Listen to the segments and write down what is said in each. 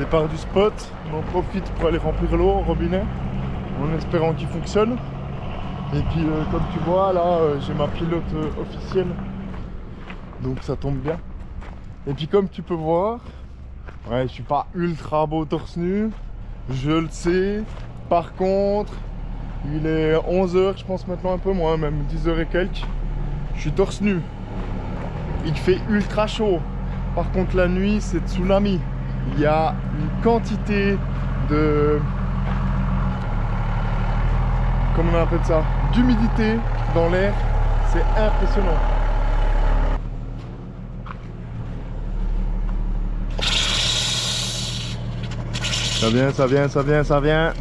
Départ du spot, on en profite pour aller remplir l'eau au robinet en espérant qu'il fonctionne. Et puis comme tu vois là, j'ai ma pilote officielle, donc ça tombe bien. Et puis comme tu peux voir, ouais, je suis pas ultra beau torse nu, je le sais. Par contre, il est 11 h, je pense maintenant un peu moins, même 10 h et quelques. Je suis torse nu. Il fait ultra chaud. Par contre la nuit c'est tsunami. Il y a une quantité de... comment on appelle ça? D'humidité dans l'air. C'est impressionnant. Ça vient, ça vient, ça vient, ça vient.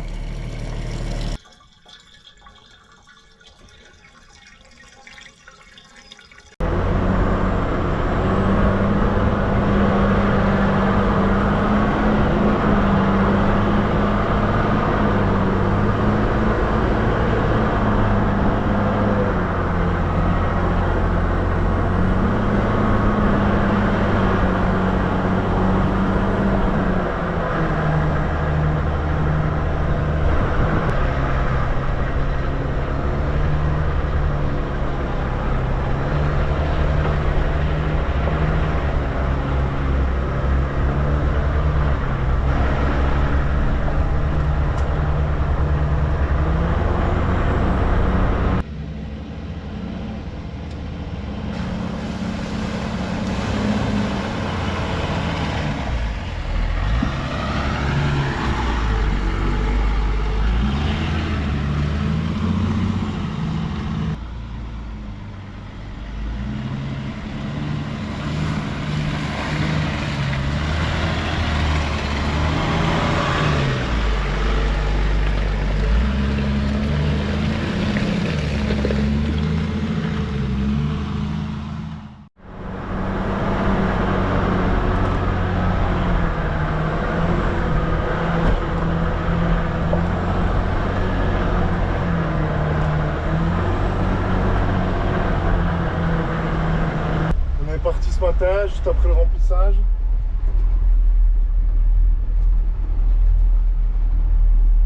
Parti ce matin, juste après le remplissage.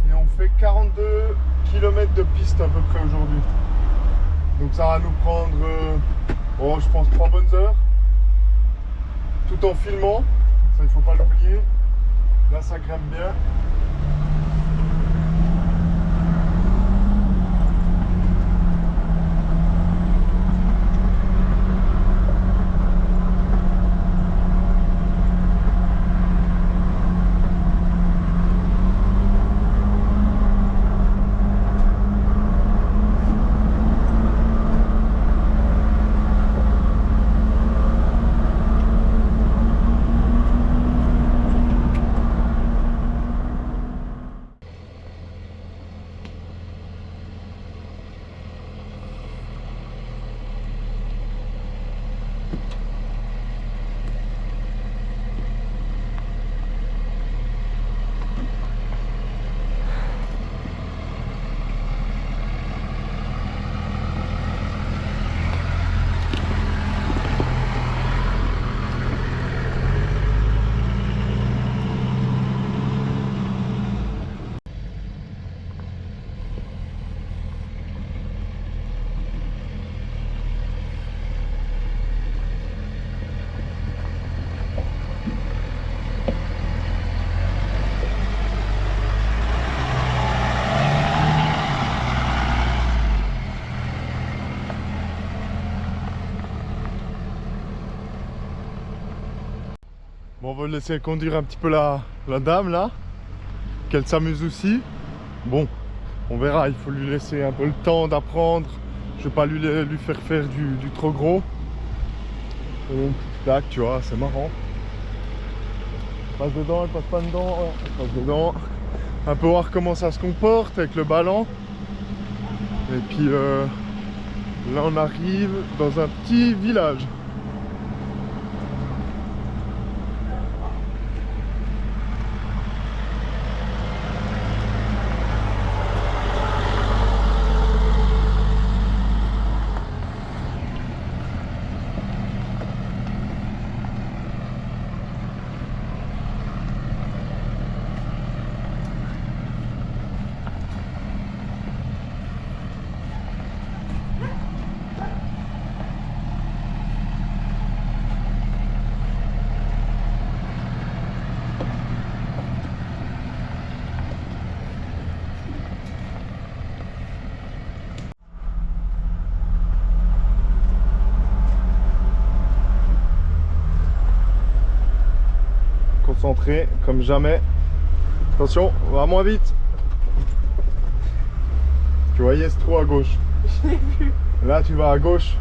Et on fait 42 km de piste à peu près aujourd'hui. Donc ça va nous prendre, oh, je pense 3 bonnes heures. Tout en filmant, ça il faut pas l'oublier. Là ça grimpe bien. Bon, on va laisser conduire un petit peu la dame là, qu'elle s'amuse aussi. Bon, on verra, il faut lui laisser un peu le temps d'apprendre. Je vais pas lui faire faire du trop gros. Donc, tac, tu vois, c'est marrant. Elle passe dedans, elle passe pas dedans, ouais, elle passe dedans. Un peu voir comment ça se comporte avec le ballon. Et puis là on arrive dans un petit village. concentré comme jamais. Attention, va moins vite. Tu voyais ce trou à gauche. Je l'ai vu. Là tu vas à gauche.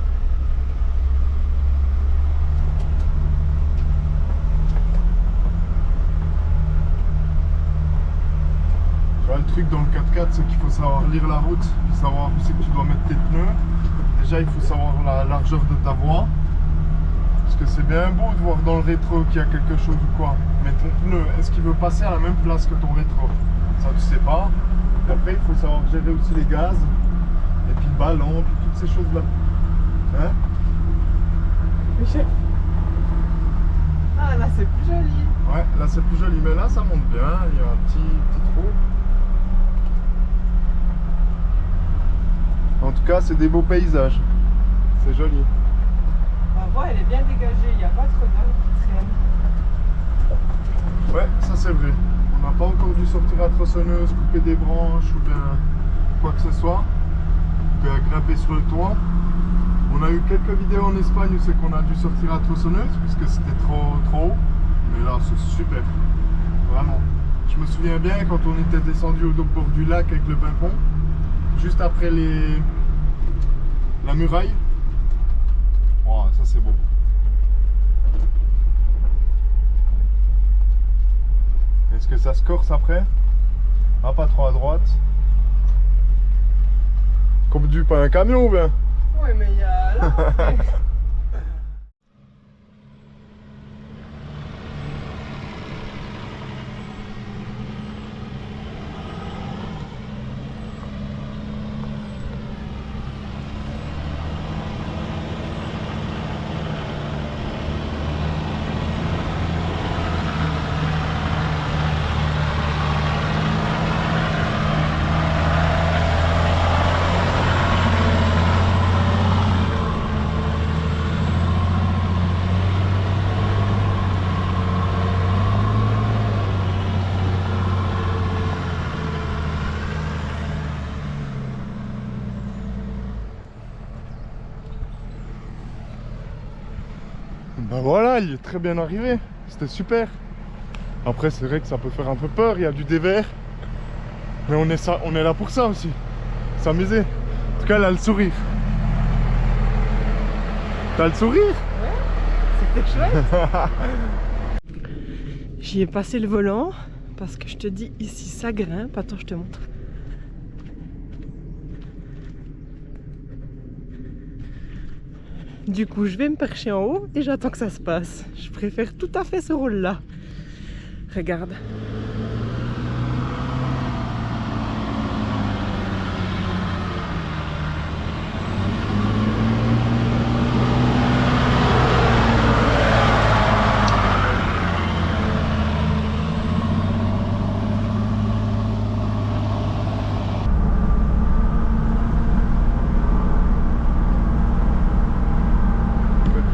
Tu vois, le truc dans le 4x4, c'est qu'il faut savoir lire la route, puis savoir où c'est que tu dois mettre tes pneus. Déjà, il faut savoir la largeur de ta voie. Parce que c'est bien beau de voir dans le rétro qu'il y a quelque chose ou quoi. Mais ton pneu, est-ce qu'il veut passer à la même place que ton rétro? Ça, tu sais pas. Et après, il faut savoir gérer aussi les gaz. Et puis le ballon, puis toutes ces choses-là. Hein? Michel. Ah, là, c'est plus joli. Ouais, là, c'est plus joli. Mais là, ça monte bien. Il y a un petit trou. En tout cas, c'est des beaux paysages. C'est joli. Ma voie, elle est bien dégagée. Il n'y a pas trop d'arbres qui traînent. Ouais, ça c'est vrai. On n'a pas encore dû sortir la tronçonneuse, couper des branches ou bien quoi que ce soit. Ou bien grimper sur le toit. On a eu quelques vidéos en Espagne où c'est qu'on a dû sortir la tronçonneuse puisque c'était trop haut. Mais là c'est super. Vraiment. Je me souviens bien quand on était descendu au bord du lac avec le pimpon. Juste après la muraille. Oh, ça c'est beau. Est-ce que ça se corse après? Ah, pas trop à droite. Conduit par un camion ou bien? Ouais, mais il y a là. Ben voilà, il est très bien arrivé. C'était super. Après, c'est vrai que ça peut faire un peu peur. Il y a du dévers. Mais on est là pour ça aussi. S'amuser. En tout cas, elle a le sourire. T'as le sourire? Ouais, c'était chouette. J'y ai passé le volant parce que je te dis ici ça grimpe. Attends, je te montre. Du coup, je vais me percher en haut et j'attends que ça se passe. Je préfère tout à fait ce rôle-là. Regarde.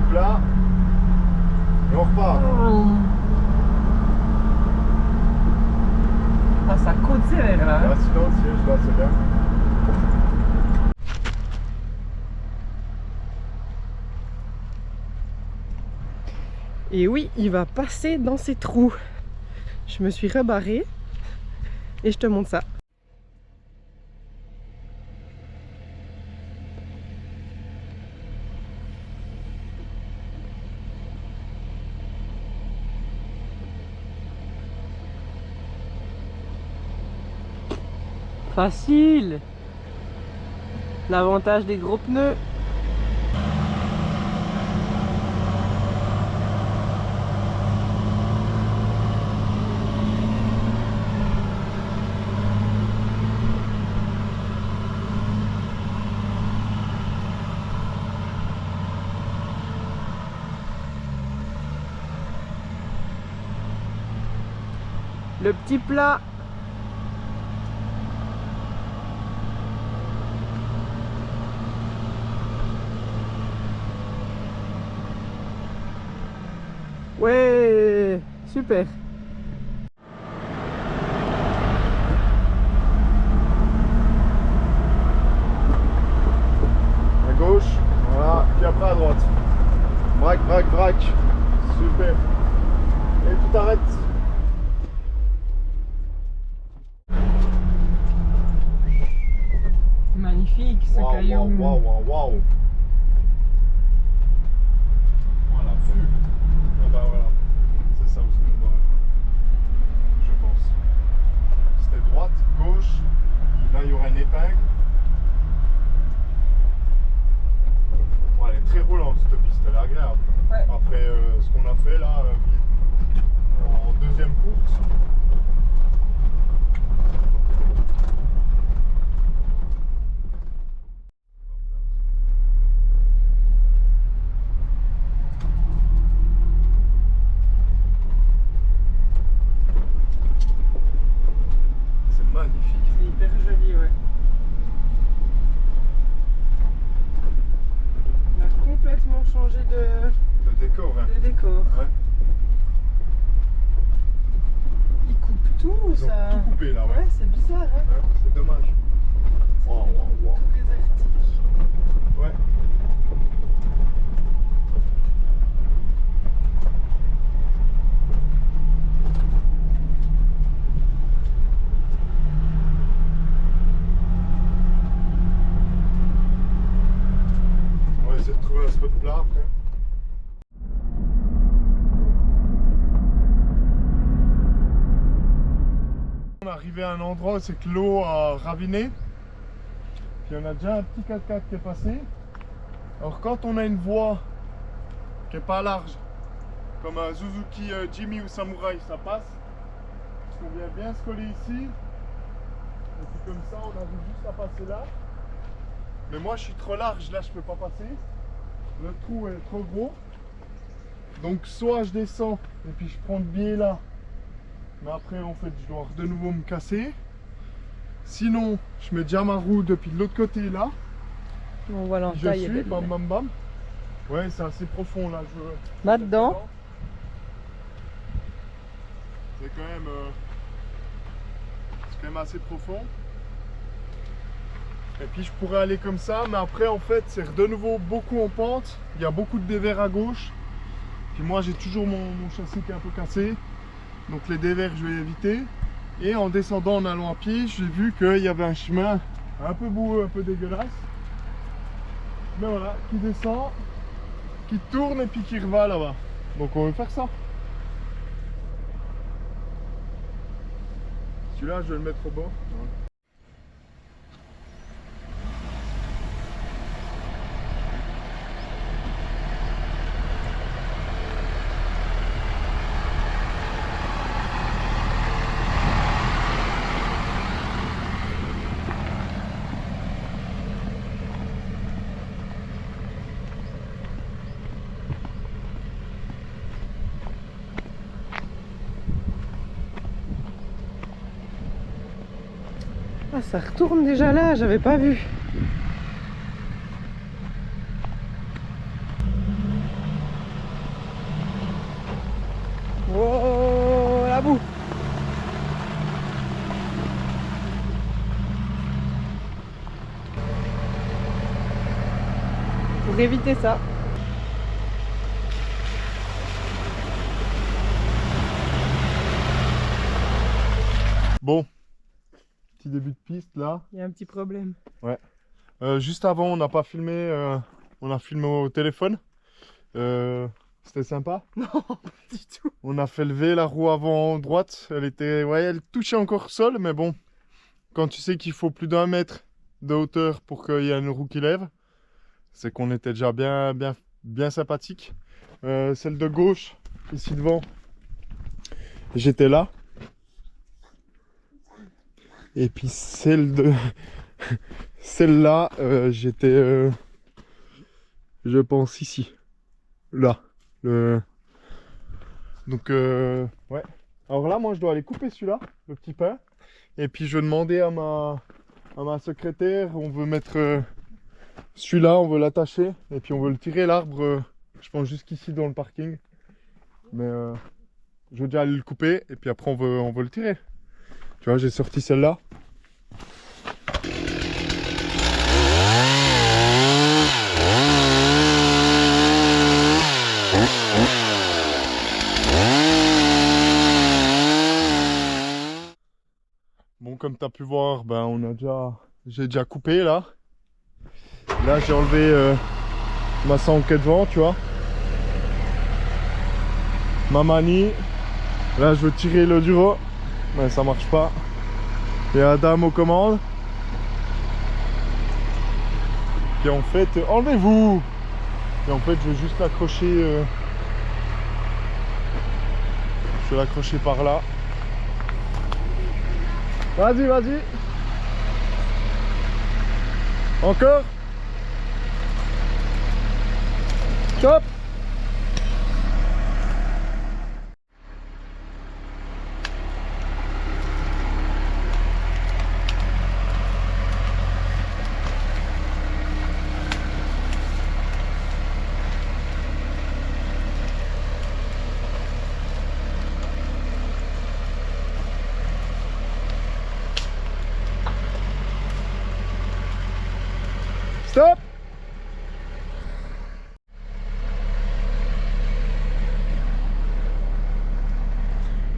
Plat. Et on repart. Ah, ça côte sévère là. Ah, sinon, le siège là, c'est bien. Et oui, il va passer dans ces trous. Je me suis rebarrée et je te montre ça. Facile. L'avantage des gros pneus. Le petit plat. Ouais, super. À gauche, voilà, puis après à droite. Braque, braque, braque. Super. Et tu t'arrêtes. magnifique ce caillou. Waouh. Voilà, vue. Ah bah voilà. C'est ça aussi qu'on voit. Je pense. C'était droite, gauche. Là, il y aura une épingle. Bon, elle est très roulante cette piste, elle est agréable. Ouais. Après ce qu'on a fait là, en deuxième course. C'est magnifique. C'est hyper joli, ouais. On a complètement changé Le décor, hein. de décor. Ouais. Il coupe tout, Ils ont ça. tout coupé là, ouais. Ouais, c'est bizarre, hein. Ouais, c'est dommage. Waouh. Tout désertique. Ouais. On va essayer de trouver un spot plat après. On est arrivé à un endroit où c'est que l'eau a raviné. Puis on a déjà un petit 4x4 qui est passé. Alors quand on a une voie qui est pas large, comme un Suzuki Jimmy ou Samurai, ça passe. Parce qu'on vient bien se coller ici. Et puis comme ça, on arrive juste à passer là. Mais moi je suis trop large, là je peux pas passer. Le trou est trop gros. Donc soit je descends et puis je prends le biais là. Mais après en fait je dois de nouveau me casser. Sinon je mets déjà ma roue depuis de l'autre côté là. On voit Je l'entaille. suis, bam bam bam. Ouais, c'est assez profond là. Là-dedans. C'est quand même assez profond. Et puis je pourrais aller comme ça, mais après en fait c'est de nouveau beaucoup en pente. Il y a beaucoup de dévers à gauche. Puis moi j'ai toujours mon châssis qui est un peu cassé. Donc les dévers je vais éviter. Et en descendant en allant à pied, j'ai vu qu'il y avait un chemin un peu boueux, un peu dégueulasse. Mais voilà, qui descend, qui tourne et puis qui reva là-bas. Donc on va faire ça. Celui-là je vais le mettre au bord. Voilà. Ah, ça retourne déjà là, j'avais pas vu. Oh, la boue. Pour éviter ça. Bon, petit début de piste là. Il y a un petit problème. Ouais. Juste avant, on n'a pas filmé, on a filmé au téléphone. C'était sympa. Non, pas du tout. On a fait lever la roue avant droite. Elle était, ouais, elle touchait encore le sol, mais bon, quand tu sais qu'il faut plus d'1 mètre de hauteur pour qu'il y ait une roue qui lève, c'est qu'on était déjà bien sympathique. Celle de gauche, ici devant, j'étais là. Et puis celle-là, j'étais, je pense ici, là. Donc, ouais. Alors là, moi, je dois aller couper celui-là, le petit pain. Et puis, je vais demander à ma secrétaire, on veut mettre celui-là, on veut l'attacher. Et puis, on veut le tirer, l'arbre, je pense jusqu'ici dans le parking. Mais je vais déjà aller le couper. Et puis après, on veut le tirer. Tu vois, j'ai sorti celle-là. Bon, comme tu as pu voir, ben, j'ai déjà coupé là. Là j'ai enlevé ma sangle devant, tu vois. Ma manie. Là je veux tirer le duro, mais ça marche pas. Et Adam aux commandes. Et en fait, enlevez-vous. Et en fait je vais juste l'accrocher. Je vais l'accrocher par là. Vas-y, vas-y. Encore. Stop. Stop.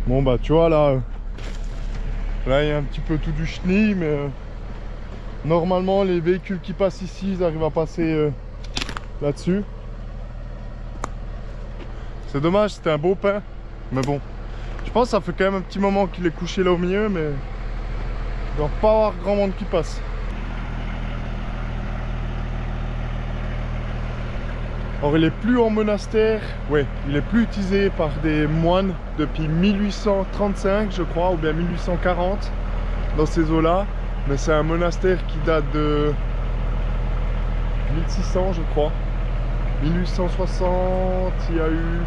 Bon bah tu vois là il y a un petit peu tout du chenille, mais normalement les véhicules qui passent ici ils arrivent à passer là-dessus. C'est dommage, c'était un beau pain, mais bon, je pense que ça fait quand même un petit moment qu'il est couché là au milieu, mais il ne doit pas avoir grand monde qui passe. Alors il est plus en monastère, ouais, il est plus utilisé par des moines depuis 1835 je crois, ou bien 1840 dans ces eaux-là. Mais c'est un monastère qui date de 1600 je crois. 1860, il y a eu...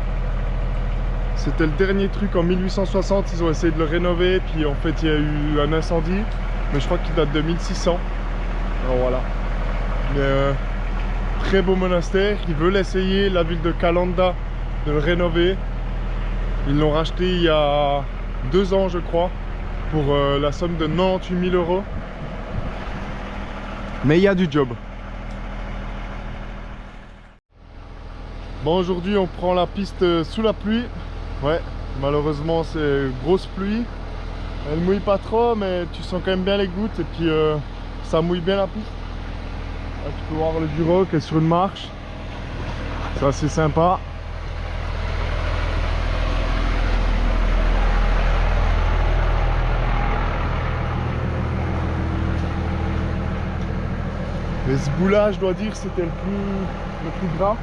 C'était le dernier truc en 1860, ils ont essayé de le rénover, puis en fait il y a eu un incendie. Mais je crois qu'il date de 1600. Alors voilà. Mais, très beau monastère, ils veulent essayer, la ville de Kalanda, de le rénover. Ils l'ont racheté il y a 2 ans je crois, pour la somme de 98 000 €. Mais il y a du job. Bon, aujourd'hui on prend la piste sous la pluie. Ouais, malheureusement c'est grosse pluie. Elle mouille pas trop, mais tu sens quand même bien les gouttes, et puis ça mouille bien la piste. Là, tu peux voir le Duro qui est sur une marche. C'est assez sympa. Et ce bout-là, je dois dire, c'était le plus gras.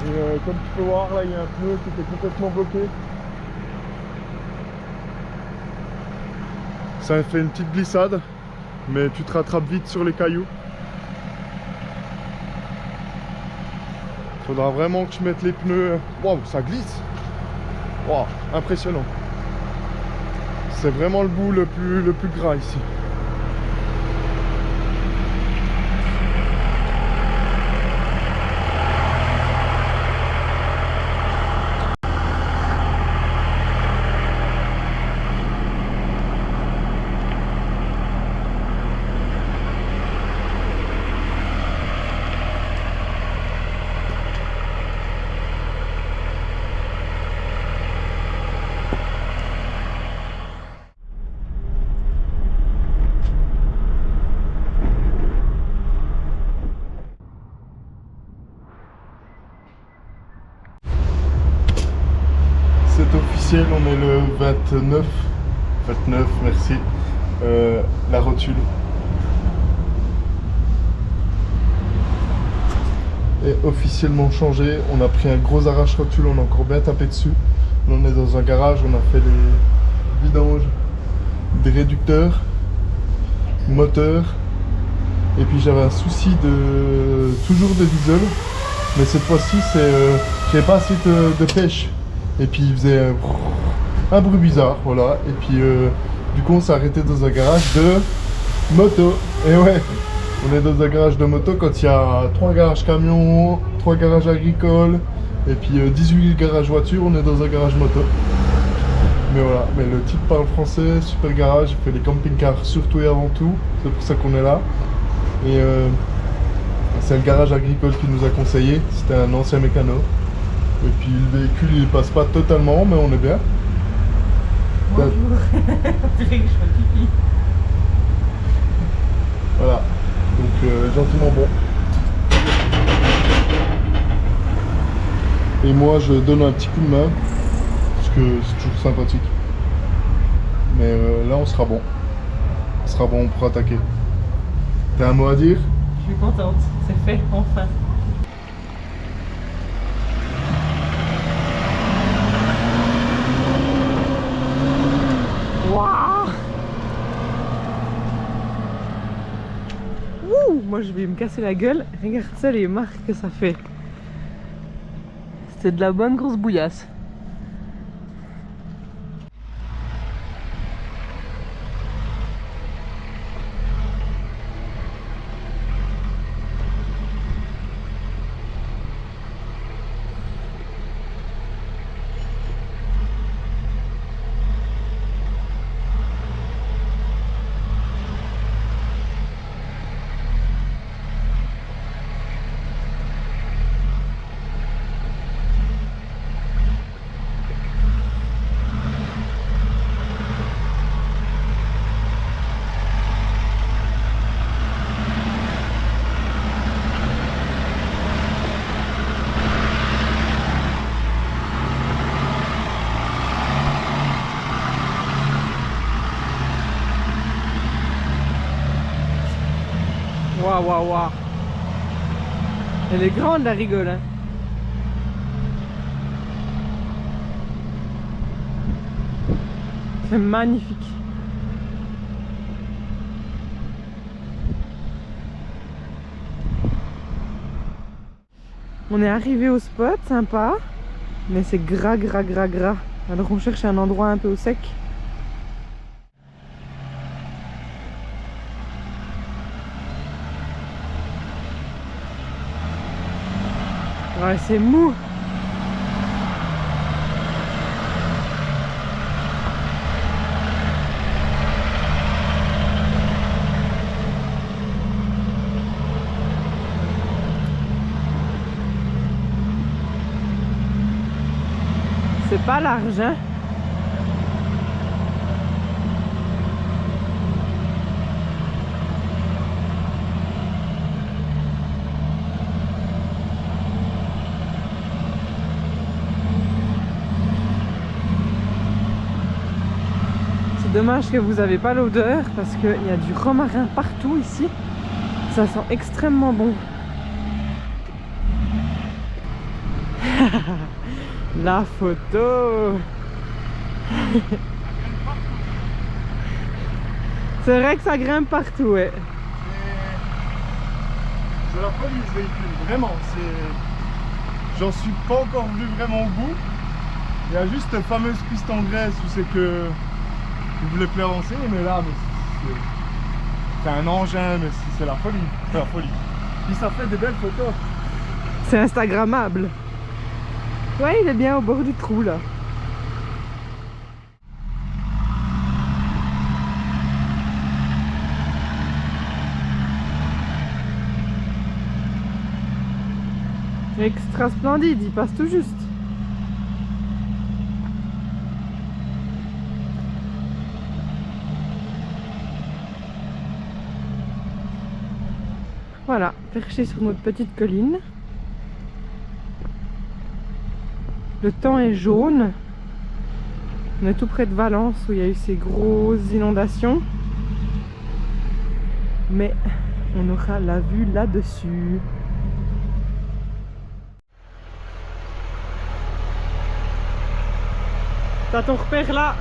Et comme tu peux voir, là, il y a un pneu qui était complètement bloqué. Ça fait une petite glissade, mais tu te rattrapes vite sur les cailloux. Faudra vraiment que je mette les pneus. Waouh, ça glisse. Waouh, impressionnant. C'est vraiment le bout le plus gras ici. C'est officiel, on est le 29, merci, la rotule est officiellement changée. On a pris un gros arrache-rotule, on a encore bien tapé dessus. Là, on est dans un garage, on a fait les vidanges des réducteurs, moteur, et puis j'avais un souci toujours de diesel, mais cette fois-ci c'est j'avais pas assez de pêche. Et puis il faisait un bruit bizarre, voilà. Et puis du coup on s'est arrêté dans un garage de moto. Et ouais, on est dans un garage de moto quand il y a 3 garages camions, 3 garages agricoles, et puis 18 garages voitures, on est dans un garage moto. Mais voilà, mais le type parle français, super garage, il fait des camping-cars surtout et avant tout, c'est pour ça qu'on est là. Et c'est le garage agricole qui nous a conseillé, c'était un ancien mécano. Et puis le véhicule il passe pas totalement, mais on est bien. Bonjour. On dirait que je fais pipi. Voilà. Donc gentiment bon. Et moi je donne un petit coup de main parce que c'est toujours sympathique. Mais là on sera bon. On sera bon pour attaquer. T'as un mot à dire? Je suis contente, c'est fait enfin. Waouh! Ouh, moi je vais me casser la gueule. Regarde ça les marques que ça fait. C'est de la bonne grosse bouillasse. Waouh, waouh, waouh. Elle est grande la rigole, hein. C'est magnifique. On est arrivé au spot, sympa. Mais c'est gras. Alors on cherche un endroit un peu au sec. Ouais, c'est mou. C'est pas large, hein? Dommage que vous n'avez pas l'odeur parce qu'il y a du romarin partout ici. Ça sent extrêmement bon. La photo. C'est vrai que ça grimpe partout, ouais. C'est la folie ce véhicule, vraiment. J'en suis pas encore venu vraiment au bout. Il y a juste cette fameuse piste en graisse où c'est que il voulait plus avancer, mais là, c'est un engin, mais c'est la folie, c'est la folie. Puis ça fait des belles photos. C'est instagrammable. Ouais, il est bien au bord du trou là. Extra splendide, il passe tout juste. Voilà, perché sur notre petite colline. Le temps est jaune. On est tout près de Valence où il y a eu ces grosses inondations. Mais on aura la vue là-dessus. T'as ton repère là?